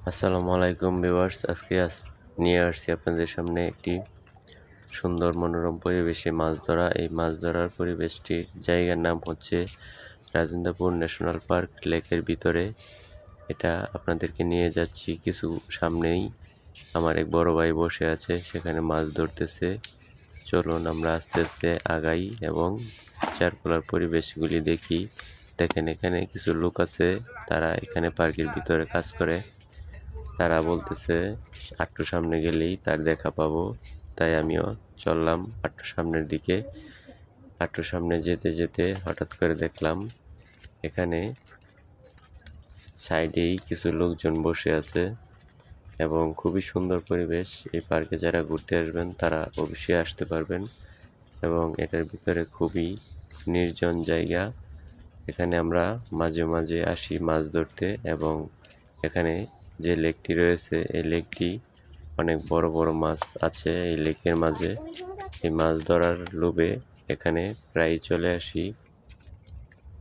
আসসালামু আলাইকুম ভিউয়ার্স, আজকে নিয়ে আসছি আপনাদের সামনে একটি সুন্দর মনোরম পরিবেশে মাছ ধরা। এই মাছ ধরার পরিবেশটির জায়গার নাম হচ্ছে রাজেন্দ্রপুর ন্যাশনাল পার্ক, লেকের ভিতরে। এটা আপনাদেরকে নিয়ে যাচ্ছি কিছু সামনেই। আমার এক বড় ভাই বসে আছে, সেখানে মাছ ধরতেছে। চলুন আমরা আস্তে আস্তে আগাই এবং চারপালার পরিবেশগুলি দেখি। দেখেন, এখানে কিছু লোক আছে, তারা এখানে পার্কের ভিতরে কাজ করে। তারা বলতেছে একটু সামনে গেলেই তার দেখা পাবো, তাই আমিও চললাম একটু সামনের দিকে। একটু সামনে যেতে যেতে হঠাৎ করে দেখলাম এখানে সাইডেই কিছু লোকজন বসে আছে এবং খুবই সুন্দর পরিবেশ। এই পার্কে যারা ঘুরতে আসবেন তারা অবশ্যই আসতে পারবেন এবং এটার ভিতরে খুবই নির্জন জায়গা। এখানে আমরা মাঝে মাঝে আসি মাছ ধরতে এবং এখানে যে লেকটি রয়েছে এই লেকটি অনেক বড় বড় মাছ আছে এই লেকের মাঝে। এই মাছ ধরার লোভে এখানে প্রায় চলে আসি।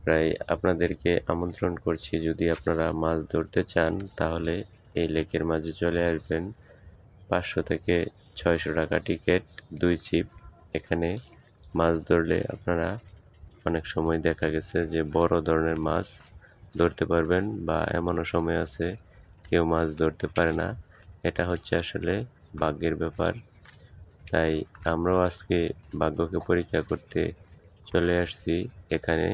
প্রায় আপনাদেরকে আমন্ত্রণ করছি, যদি আপনারা মাছ ধরতে চান তাহলে এই লেকের মাঝে চলে আসবেন। 500 থেকে 600 টাকা টিকিট, 2 ছিপ। এখানে মাছ ধরলে আপনারা অনেক সময় দেখা গেছে যে বড় ধরনের মাছ ধরতে পারবেন, বা এমনও সময় আছে কেউ মাছ ধরতে পারে না। এটা হচ্ছে আসলে ভাগ্যের ব্যাপার। তাই আমরাও আজকে ভাগ্যকে পরীক্ষা করতে চলে আসছি এখানে।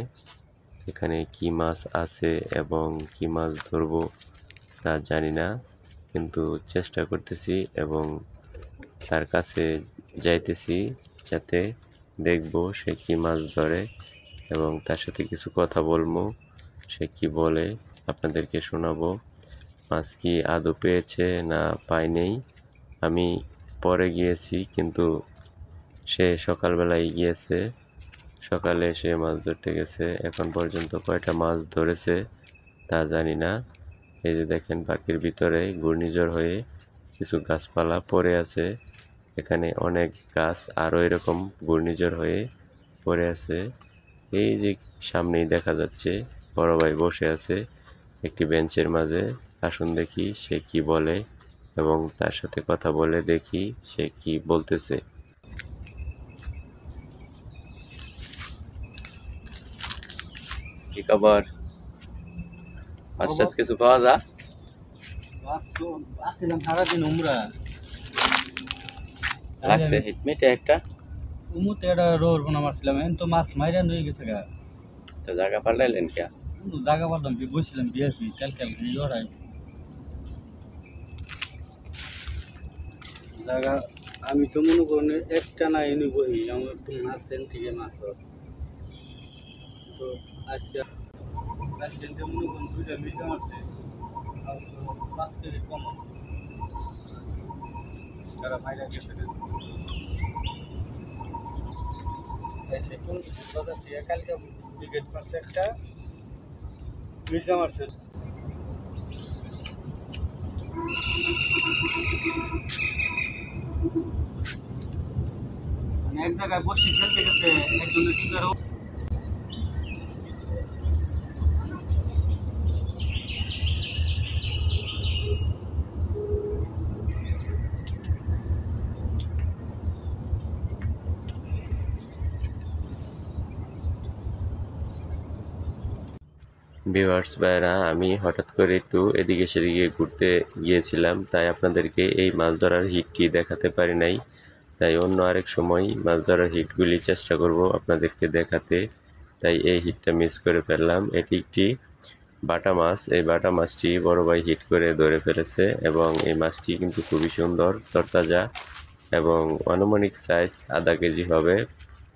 এখানে কি মাছ আছে এবং কি মাছ ধরবো তা জানি না, কিন্তু চেষ্টা করতেছি এবং তার কাছে যাইতেছি যাতে দেখবো সে কি মাছ ধরে এবং তার সাথে কিছু কথা বলবো। সে কি বলে আপনাদেরকে শোনাবো। মাছ কি আদৌ পেয়েছে না পায়নি। আমি পরে গিয়েছি, কিন্তু সে সকালবেলায় গিয়েছে, সকালে সে মাছ ধরতে গেছে। এখন পর্যন্ত কয়টা মাছ ধরেছে তা জানি না। এই যে দেখেন, পার্কের ভিতরে ঘূর্ণিঝড় হয়ে কিছু গাছপালা পড়ে আছে। এখানে অনেক গাছ আরও এরকম ঘূর্ণিঝড় হয়ে পড়ে আছে। এই যে সামনেই দেখা যাচ্ছে বড় ভাই বসে আছে একটি বেঞ্চের মাঝে। আসুন দেখি সে কি বলে এবং তার সাথে কথা বলে দেখি সে কি বলতেছে। কি খবর? মাছ টাছ কিছু পাওয়া যায়? মাছ তো আসছিলাম সারাদিন উমরা লাগছে হিটমিটে একটা। উমুতে একটা রোর বোনা মারছিলাম এখন তো মাছ মাইরা হয়ে গেছে গা। তো জায়গা পাল্টাইলেন কে? জায়গা পারতাম কি বসছিলাম বিএসপি কাল লড়াই জায়গা। আমি তো মনে করি একটা না এনে বহি আমার একটু মাছ সেন থেকে মাছ হয়। তো আজকে আজকে মনে করেন 2টা মিশে মারছে, 5 কেজি কম তারা মাইরা গেছে। এসে কোন কথা দিয়ে কালকে উইকেট মারছে একটা মিশে মারছে। মানে এক জায়গায় বসে খেলতে খেলতে একজনের টিকার ভিউয়ার্স ভাইরা, আমি হঠাৎ করে একটু এদিকে সেদিকে ঘুরতে গিয়েছিলাম, তাই আপনাদেরকে এই মাছ ধরার হিটটি দেখাতে পারি নাই। তাই অন্য আরেক সময় মাছ ধরার হিটগুলি চেষ্টা করব আপনাদেরকে দেখাতে। তাই এই হিটটা মিস করে ফেললাম। এটি একটি বাটা মাছ। এই বাটা মাছটি বড় ভাই হিট করে ধরে ফেলেছে এবং এই মাছটি কিন্তু খুবই সুন্দর, তরতাজা এবং আনুমানিক সাইজ আধা কেজি হবে।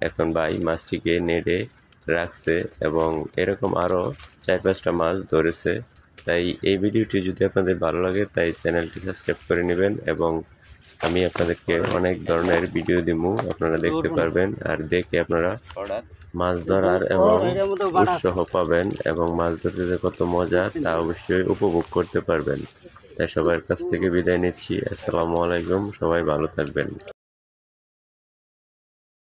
এখন ভাই মাছটিকে নেড়ে রাখছে এবং এরকম আরও 4-5টা মাছ ধরেছে। তাই এই ভিডিওটি যদি আপনাদের ভালো লাগে তাই চ্যানেলটি সাবস্ক্রাইব করে নেবেন এবং আমি আপনাদেরকে অনেক ধরনের ভিডিও দিব, আপনারা দেখতে পারবেন। আর দেখে আপনারা মাছ ধরার এবং উৎসাহ পাবেন এবং মাছ ধরতে যে কত মজা তা অবশ্যই উপভোগ করতে পারবেন। তাই সবার কাছ থেকে বিদায় নিচ্ছি। আসসালামু আলাইকুম, সবাই ভালো থাকবেন।